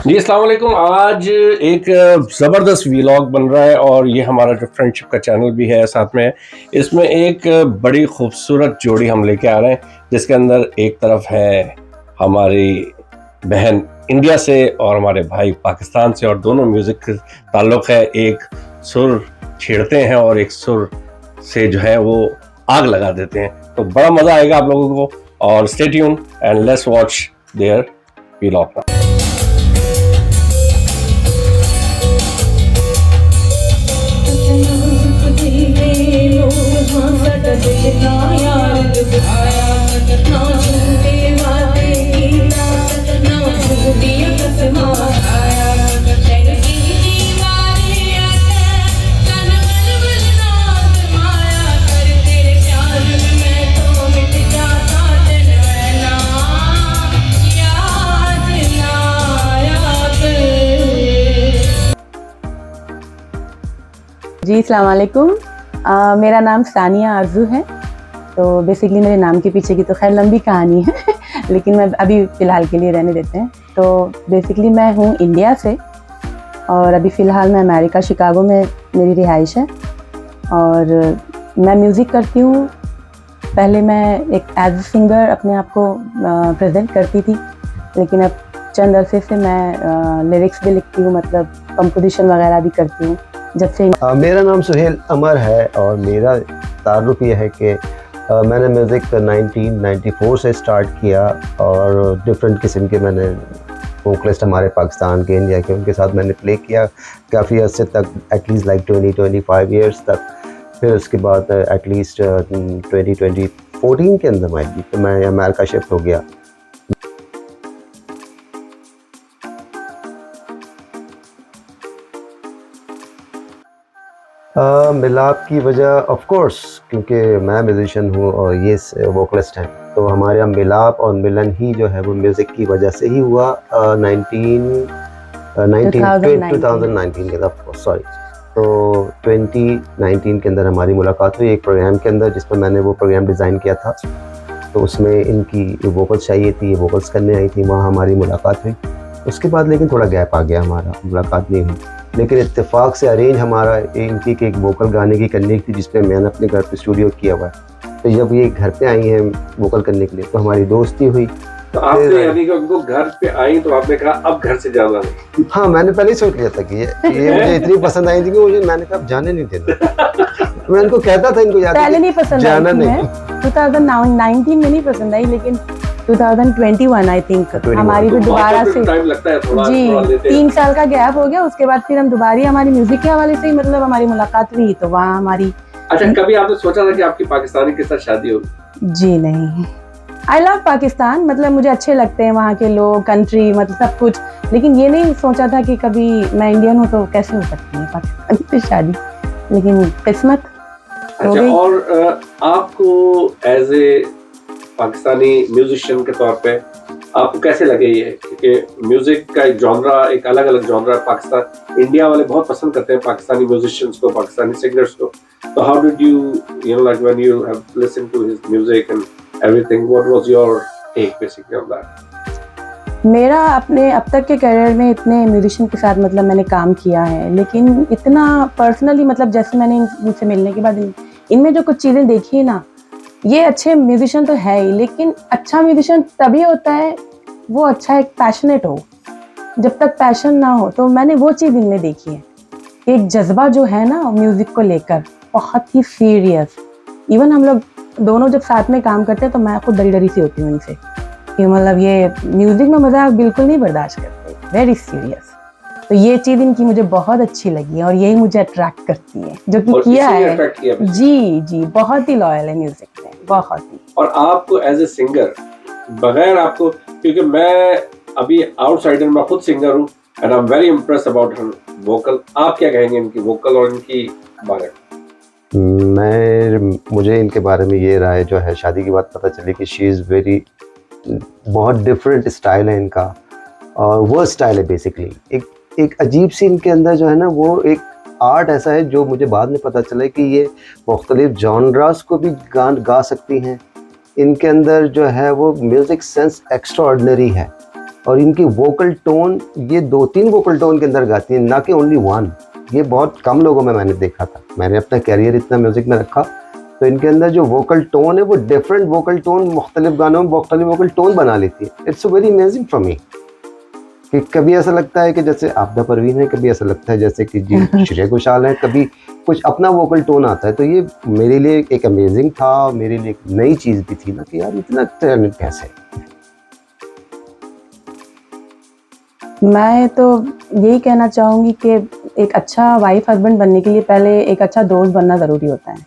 जी, अस्सलाम वालेकुम। आज एक ज़बरदस्त व्लॉग बन रहा है और ये हमारा जो फ्रेंडशिप का चैनल भी है साथ में। इसमें एक बड़ी खूबसूरत जोड़ी हम लेके आ रहे हैं, जिसके अंदर एक तरफ है हमारी बहन इंडिया से और हमारे भाई पाकिस्तान से, और दोनों म्यूज़िक के ताल्लुक़ है। एक सुर छेड़ते हैं और एक सुर से जो है वो आग लगा देते हैं। तो बड़ा मज़ा आएगा आप लोगों को, और stay tune and let's watch their vlog. जी, अस्सलाम वालेकुम। मेरा नाम सानिया आरज़ू है। तो बेसिकली मेरे नाम के पीछे की तो खैर लंबी कहानी है लेकिन मैं अभी फ़िलहाल के लिए रहने देते हैं। तो बेसिकली मैं हूँ इंडिया से और अभी फ़िलहाल मैं अमेरिका शिकागो में मेरी रिहाइश है और मैं म्यूज़िक करती हूँ। पहले मैं एक एज ए सिंगर अपने आप को प्रेजेंट करती थी, लेकिन अब चंद अरसे से मैं लिरिक्स भी लिखती हूँ, मतलब कंपोजिशन वगैरह भी करती हूँ। जब से मेरा नाम सुहेल अमर है और मेरा ताल्लुक़ ये है कि मैंने म्यूज़िक 1994 से स्टार्ट किया और डिफरेंट किस्म के मैंने वोकलिस्ट हमारे पाकिस्तान के, इंडिया के, उनके साथ मैंने प्ले किया काफ़ी अर्से तक, एटलीस्ट लाइक 20-25 ईयर्स तक। फिर उसके बाद एटलीस्ट 2014 के अंदर मैं अमेरिका शिफ्ट हो गया। मिलाप की वजह ऑफ कोर्स क्योंकि मैं म्यूज़िशियन हूँ और ये वोकलिस्ट हैं, तो हमारे यहाँ मिलाप और मिलन ही जो है वो म्यूज़िक की वजह से ही हुआ। 2019 के अंदर, सॉरी, तो 2019 के अंदर हमारी मुलाकात हुई एक प्रोग्राम के अंदर, जिसमें मैंने वो प्रोग्राम डिज़ाइन किया था। तो उसमें इनकी वोकल्स चाहिए थी, ये वोकल्स करने आई थी, वहाँ हमारी मुलाकात हुई। उसके बाद लेकिन थोड़ा गैप आ गया, हमारा मुलाकात नहीं हुई, लेकिन इत्तेफाक से अरेंज हमारा इनकी एक वोकल गाने की करने की थी, जिसपे मैंने अपने घर पे स्टूडियो किया हुआ है। तो जब ये घर पे आई हैं वोकल करने के लिए, तो हमारी दोस्ती हुई। तो आपने यानी कि उनको घर पे आई तो आपने कहा अब घर से जाना नहीं? हाँ, मैंने पहले ही सोच लिया था कि ये मुझे इतनी पसंद आई थी कि मुझे, मैंने कहा जाने नहीं देना। मैं इनको कहता था इनको पहले नहीं पसंद जाना आई नहीं। 2019 में नहीं पसंद आई, लेकिन 2021 आई थिंक हमारी फिर दोबारा से टाइम लगता है थोड़ा, जी 3 साल का गैप हो गया। उसके बाद फिर हम दोबारा हमारी म्यूजिक के हवाले से ही मतलब हमारी मुलाकात हुई, तो वहाँ हमारी। अच्छा, कभी आपने सोचा था कि आपकी पाकिस्तानी के साथ शादी होगी? जी नहीं, आई लव पाकिस्तान, मतलब मुझे अच्छे लगते हैं वहाँ के लोग, कंट्री, मतलब सब कुछ, लेकिन ये नहीं सोचा था कि कभी मैं इंडियन हूँ तो कैसे हो सकती है पाकिस्तान से शादी, लेकिन किस्मत हो गई। और आपको एज ए पाकिस्तानी म्यूजिशियन के तौर पे आपको कैसे लगे ये, क्योंकि म्यूजिक का एक जॉनरा, एक अलग अलग जॉनरा पाकिस्तान, इंडिया वाले बहुत पसंद करते हैं पाकिस्तानी म्यूजिशियंस को, पाकिस्तानी सिंगर्स को। तो how did you know like when you have listened to his music and everything, what was your take basically on that? मेरा अपने अब तक के करियर में इतने म्यूजिशियन के साथ मतलब मैंने काम किया है, लेकिन इतना पर्सनली, मतलब जैसे मैंने इनसे मिलने के बाद इनमें जो कुछ चीज़ें देखी है ना, ये अच्छे म्यूजिशियन तो है ही, लेकिन अच्छा म्यूजिशियन तभी होता है वो अच्छा एक पैशनेट हो। जब तक पैशन ना हो, तो मैंने वो चीज़ इनमें देखी है, एक जज्बा जो है ना म्यूज़िक को लेकर, बहुत ही सीरियस। इवन हम लोग दोनों जब साथ में काम करते हैं तो मैं खुद डरी डरी सी होती हूँ इनसे कि मतलब ये म्यूज़िक में मजाक बिल्कुल नहीं बर्दाश्त करते, वेरी सीरियस। तो ये चीज़ इनकी मुझे बहुत अच्छी लगी और यही मुझे अट्रैक्ट करती है, जो कि किया है। जी, बहुत ही लॉयल है म्यूजिक में, बहुत ही। और आपको एज ए सिंगर, बगैर आपको, क्योंकि मैं अभी आउटसाइडर, मैं खुद सिंगर हूँ and I am very impressed about her vocal, आप क्या कहेंगे इनकी वोकल और इनकी बारे में? मुझे इनके बारे में ये राय जो है, शादी के बाद पता चली कि शी इज़ वेरी, बहुत डिफरेंट स्टाइल है इनका, और वो स्टाइल है बेसिकली एक अजीब सी इनके अंदर जो है ना, वो एक आर्ट ऐसा है जो मुझे बाद में पता चला कि ये मुख्तलिफ जॉनरास को भी गा सकती हैं। इनके अंदर जो है वो म्यूज़िक सेंस एक्स्ट्राऑर्डिनरी है। और इनकी वोकल टोन, ये 2-3 वोकल टोन के अंदर गाती हैं, ना कि ओनली वन। ये बहुत कम लोगों में मैंने देखा था। मैंने अपना कैरियर इतना म्यूज़िक में रखा, तो इनके अंदर जो वोकल टोन है वो डिफरेंट वोकल टोन, मुख्तलिफ गानों में मुख्तलिफ वोकल टोन बना लेती है। It's very amazing for me कि कभी ऐसा लगता है कि जैसे आपदा परवीन है, कभी ऐसा लगता है जैसे कि जी श्रेया घोषाल है, कभी कुछ अपना वोकल टोन आता है। तो ये मेरे लिए एक अमेजिंग था, मेरे लिए एक नई चीज़ भी थी ना कि यार इतना टैलेंट कैसे। मैं तो यही कहना चाहूँगी कि एक अच्छा वाइफ हस्बैंड बनने के लिए पहले एक अच्छा दोस्त बनना ज़रूरी होता है,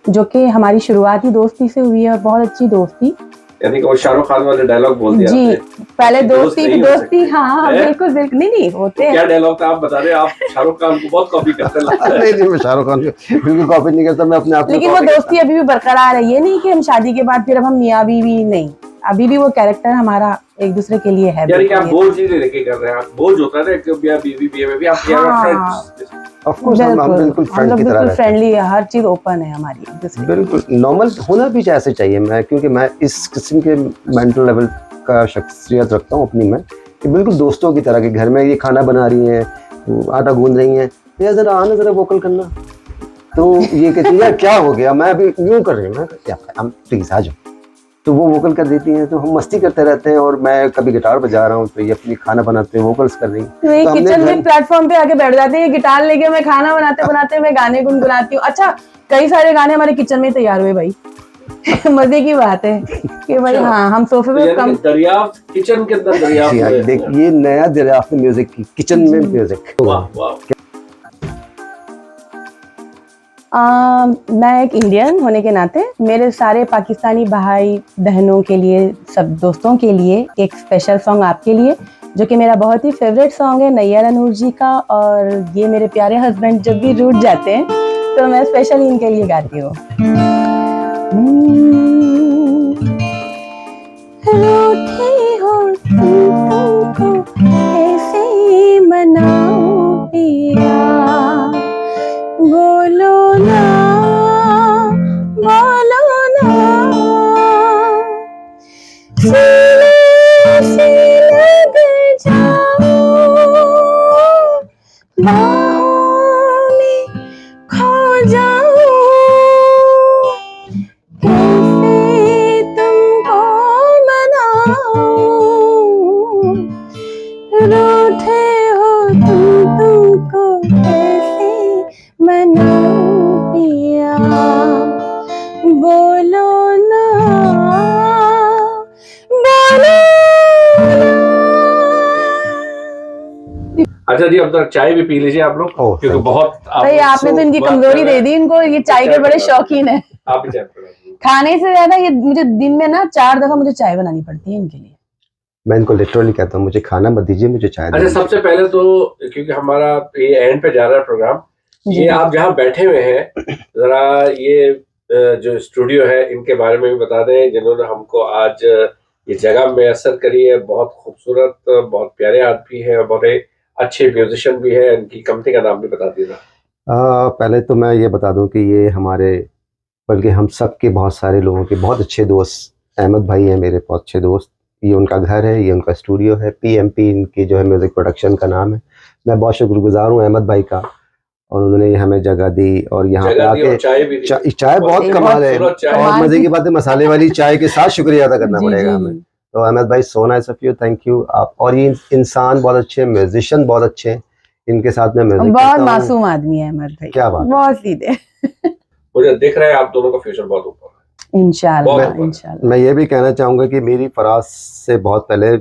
जो कि हमारी शुरुआती दोस्ती से हुई है, बहुत अच्छी दोस्ती। यानी कि वो शाहरुख खान वाले डायलॉग बोल दिया जी, आपने। पहले दोस्त नहीं हो दोस्ती सकते। हाँ, हैं? बिल्कुल, नहीं होते हैं। क्या डायलॉग था आप बता रहे हैं? आप शाहरुख खान को बहुत कॉपी करते लगता है। नहीं, मैं शाहरुख खान को बिल्कुल कॉपी नहीं करता, मैं अपने आप को लेकिन वो कॉपी दोस्ती अभी भी बरकरार है। ये नहीं कि हम शादी के बाद फिर अब हम मियाँ बीवी, नहीं, अभी भी वो कैरेक्टर हमारा एक दूसरे के लिए है। यानी कि आप बोझ नहीं लेके कर रहे हैं, आप बोझ होता है ना कि बिया बीवी भी आप फ्रेंड्स। ऑफ कोर्स हम बिल्कुल हम फ्रेंड लोग की तरह बिल्कुल रहते हैं। फ्रेंडली है, हर चीज ओपन है हमारी एक दूसरे के लिए। बिल्कुल नॉर्मल होना भी ऐसे चाहिए। मैं क्योंकि मैं इस किस्म के मेंटल लेवल का शख्सियत रखता हूँ अपनी में, कि बिल्कुल दोस्तों की तरह, के घर में ये खाना बना रही हैं, आटा गूंद रही हैं, तो यार जरा आना, जरा वोकल करना। तो ये कहती है यार क्या हो गया, मैं अभी यूँ कर रही हूँ, मैं क्या हम प्लीज़ आ जाओ। तो वो वोकल कर देती हैं, तो हम मस्ती करते रहते हैं। और मैं कभी गिटार बजा रहा हूँ तो ये अपनी खाना बनाते हैं, वोकल्स कर रही हैं। तो ये तो हमने किचन में घर- प्लेटफॉर्म पे आके बैठ जाते हैं, गिटार लेके मैं खाना बनाते बनाते मैं गाने गुनगुनाती हूँ। अच्छा, कई सारे गाने हमारे किचन में तैयार हुए भाई। मजे की बात है कि भाई अच्छा। हाँ, हम सोफे तो पे यानी कम कि दरियाफ्त, किचन के अंदर दरियाफ्त जी हाँ, हुए। देख ये नया दरियाफ्त म्यूजिक की, किचन में म्यूजिक। वाह वाह। मैं एक इंडियन होने के नाते मेरे सारे पाकिस्तानी भाई बहनों के लिए, सब दोस्तों के लिए एक स्पेशल सॉन्ग आपके लिए, जो कि मेरा बहुत ही फेवरेट सॉन्ग है नैयर नूर जी का। और ये मेरे प्यारे हस्बैंड जब भी रूठ जाते हैं तो मैं स्पेशली इनके लिए गाती हूँ। रूठी हो तुमको कैसे मनाऊं पिया, बोलो ना, बोलो ना, सीने से लग जाओ, बाहों में खो जाओ, कैसे तुमको मनाऊं, रूठे हो तुमको कैसे मनाऊं पिया, बोलो ना, बोलो ना। अच्छा जी, अब तक चाय भी पी लीजिए आप लोग, ओह, क्योंकि thank you. बहुत भाई आपने तो इनकी कमजोरी दे दी इनको, ये चाय के बड़े शौकीन है। आप भी चाय पी लीजिए। खाने से ज्यादा ये मुझे दिन में ना 4 दफा मुझे चाय बनानी पड़ती है इनके लिए। मैं इनको लिटरली कहता हूँ मुझे खाना मत दीजिए, मुझे चाय अच्छा, दीजिए। सबसे पहले तो क्योंकि हमारा ये एंड पे जा रहा है प्रोग्राम, जी। ये आप जहाँ बैठे हुए हैं, जरा ये जो स्टूडियो है इनके बारे में भी बता दें, जिन्होंने हमको आज ये जगह मैसर करी है। बहुत खूबसूरत, बहुत प्यारे आदमी है और बड़े अच्छे म्यूजिशियन भी है। इनकी कंपनी का नाम भी बता दीजिए। पहले तो मैं ये बता दूं कि ये हमारे, बल्कि हम सब के बहुत सारे लोगों के बहुत अच्छे दोस्त अहमद भाई हैं, मेरे बहुत अच्छे दोस्त। ये उनका घर है, ये उनका स्टूडियो है, PMP इनकी जो है म्यूज़िक प्रोडक्शन का नाम है। मैं बहुत शुक्रगुजार हूँ अहमद भाई का, और उन्होंने हमें जगह दी और यहाँ पे आके चाय भी दी। चाय बहुत कमाल है। खूबसूरत चाय। और मज़े की बात है, मसाले वाली चाय के साथ शुक्रिया अदा करना जी, पड़ेगा जी, हमें। तो अहमद भाई, so nice of you, thank you आप। और ये इंसान बहुत अच्छे, म्यूजिशियन बहुत अच्छे हैं, इनके साथ में म्यूजिक बहुत करता हूँ। मासूम आदमी है अहमद भाई, क्या बात है। बहुत सीधे। मुझे दिख रहा है आप दोनों का फ्यूचर बहुत ऊपर है। इंशाल्लाह बहुत ऊपर। इंशाल्लाह। मैं ये भी कहना चाहूँगा कि मेरी फराज से बहुत पहले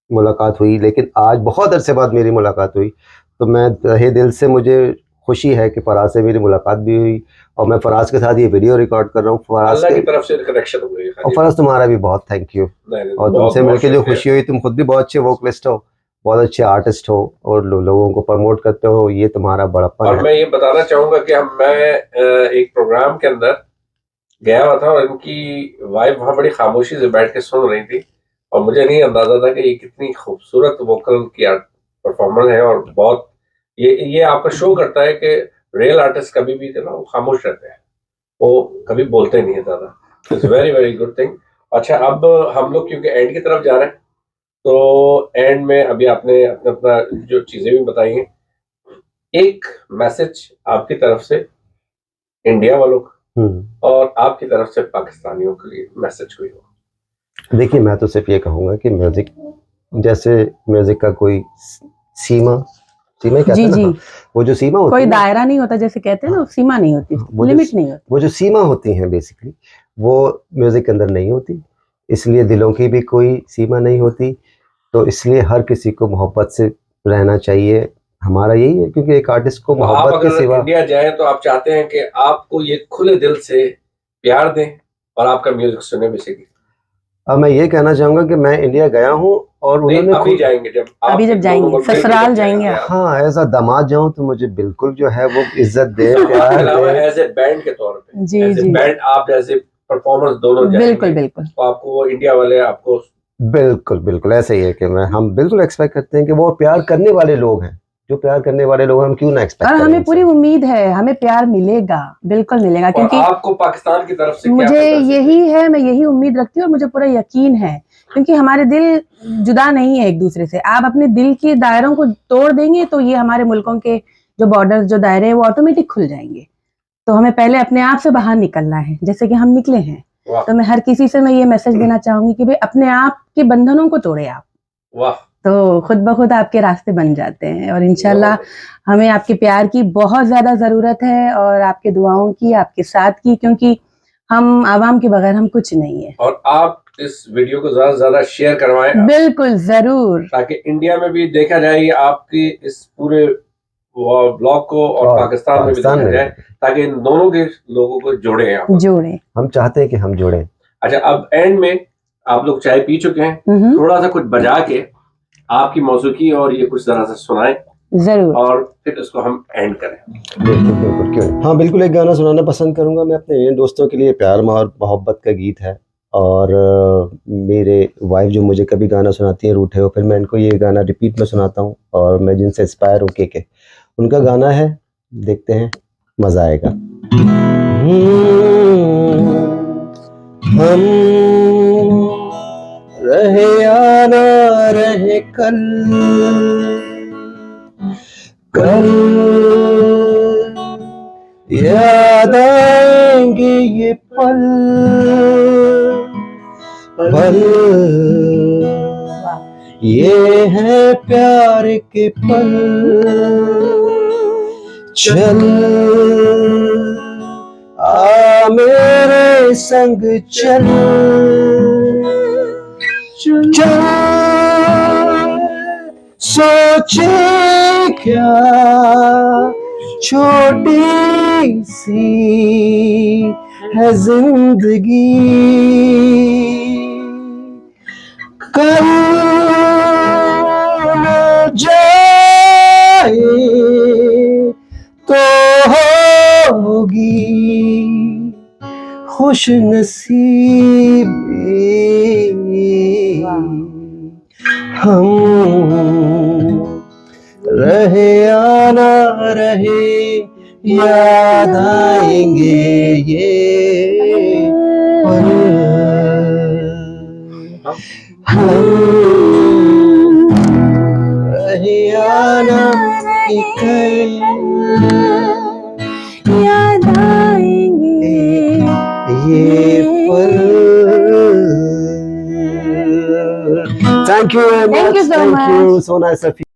मुलाकात हुई, लेकिन आज बहुत अरसे बाद मेरी मुलाकात हुई। तो मैं तहे दिल से, मुझे खुशी है कि फराज से मेरी मुलाकात भी हुई, और मैं फराज के साथ ये वीडियो रिकॉर्ड कर रहा हूँ। फराज अल्लाह की के तरफ से कनेक्शन हो गई। और फराज तुम्हारा भी बहुत थैंक यू। और तुमसे मिलके जो खुशी हुई, तुम खुद भी बहुत अच्छे वोकलिस्ट हो, बहुत अच्छे आर्टिस्ट हो, और लोगों को प्रमोट करते हो, ये तुम्हारा बड़प्पन और है। मैं ये बताना चाहूंगा कि मैं एक प्रोग्राम के अंदर गया हुआ था और इनकी वाइफ वहां बड़ी खामोशी से बैठ के सुन रही थी, और मुझे नहीं अंदाजा था कि ये कितनी खूबसूरत वोकल की परफॉर्मर है। और बहुत ये आपका शो करता है कि रियल आर्टिस्ट कभी भी ना वो खामोश रहते हैं, वो कभी बोलते नहीं है ज्यादा। It's very very good thing. अच्छा, अब हम लोग क्योंकि एंड की तरफ जा रहे हैं, तो एंड में अभी आपने अपना अपना जो चीजें भी बताई हैं, एक मैसेज आपकी तरफ से इंडिया वालों को और आपकी तरफ से पाकिस्तानियों के लिए मैसेज कोई हो। देखिए, मैं तो सिर्फ ये कहूँगा कि म्यूजिक जैसे म्यूजिक का कोई सीमा कहते जी हैं जी, ना, वो जो सीमा होती कोई है ना, दायरा नहीं होता जैसे कहते हैं ना, सीमा नहीं होती, वो जो लिमिट नहीं होती। वो जो सीमा होती हैं बेसिकली, वो म्यूजिक के अंदर नहीं होती। इसलिए दिलों की भी कोई सीमा नहीं होती। तो इसलिए हर किसी को मोहब्बत से रहना चाहिए, हमारा यही है, क्योंकि एक आर्टिस्ट को तो आप मोहब्बत के अगर सिवा इंडिया जाएं तो आप चाहते हैं कि आपको ये खुले दिल से प्यार दें और आपका म्यूजिक सुने बेसिकली। अब मैं ये कहना चाहूँगा कि मैं इंडिया गया हूँ और नहीं, उन्होंने अभी जाएंगे जब अभी जब जाएंगे, ससुराल जाएंगे आप। हाँ, ऐसा दामाद जाऊँ तो मुझे बिल्कुल जो है वो इज्जत दे, इसके प्यार अलावा दे। एज ए बैंड के तौर पे, जी एज ए जी, बैंड आप जैसे परफॉर्मर्स दोनों बिल्कुल जाएंगे बिल्कुल। तो आपको वो इंडिया वाले आपको बिल्कुल बिल्कुल ऐसा ही है कि हम बिल्कुल एक्सपेक्ट करते हैं कि वो प्यार करने वाले लोग हैं, जो प्यार करने वाले लोग हैं, हम क्यों ना एक्सपेक्ट और करें हमें उनसे। पूरी उम्मीद है, हमें प्यार मिलेगा, बिल्कुल मिलेगा, और क्योंकि आपको पाकिस्तान की तरफ से क्या मुझे मैसेज यही है, मैं यही उम्मीद रखती हूँ और मुझे पूरा यकीन है, क्योंकि हमारे दिल जुदा नहीं है एक दूसरे से। आप अपने दिल के दायरों को तोड़ देंगे तो ये हमारे मुल्कों के जो बॉर्डर, जो दायरे हैं, वो ऑटोमेटिक खुल जाएंगे। तो हमें पहले अपने आप से बाहर निकलना है, जैसे कि हम निकले हैं। वाह तो मैं हर किसी से मैं ये मैसेज देना चाहूंगी कि भाई अपने आप के बंधनों को तोड़े आप, वाह, तो खुद ब खुद आपके रास्ते बन जाते हैं। और इंशाल्लाह हमें आपके प्यार की बहुत ज्यादा जरूरत है और आपके दुआओं की, आपके साथ की, क्योंकि हम आवाम के बगैर हम कुछ नहीं है। और आप इस वीडियो को ज्यादा से ज्यादा शेयर करवाएं बिल्कुल जरूर, ताकि इंडिया में भी देखा जाए ये आपकी इस पूरे ब्लॉग को और पाकिस्तान में भी देखा जाए, ताकि इन दोनों के लोगों को जोड़े यहाँ पर। जोड़े। हम चाहते हैं कि हम जोड़ें। अच्छा, अब एंड में आप लोग चाय पी चुके हैं, थोड़ा सा कुछ बजा के आपकी मौसीकी और ये कुछ जरा सा सुनाएं जरूर, और फिर उसको हम एंड करें। बिल्कुल बिल्कुल, क्यों नहीं। हाँ बिल्कुल, एक गाना सुनाना पसंद करूंगा मैं अपने इंडियन दोस्तों के लिए। प्यार और मोहब्बत का गीत है और मेरे वाइफ जो मुझे कभी गाना सुनाती है रूठे हो, फिर मैं इनको ये गाना रिपीट में सुनाता हूँ और मैं जिनसे इंस्पायर हूँ के उनका गाना है, देखते हैं, मज़ा आएगा। हम रहे या ना रहे कल, कल याद आएंगे ये पल, पल ये है प्यार के पल। चल आ मेरे संग चल, चल सोचे क्या छोटी सी है जिंदगी, कल न जाए तो होगी खुश नसीबी। हम रहे या ना रहे याद आएंगे ये पल, हम रहे या ना याद आएंगे ये पल। Thank you very much. Thank you so Thank much. you. So nice of you.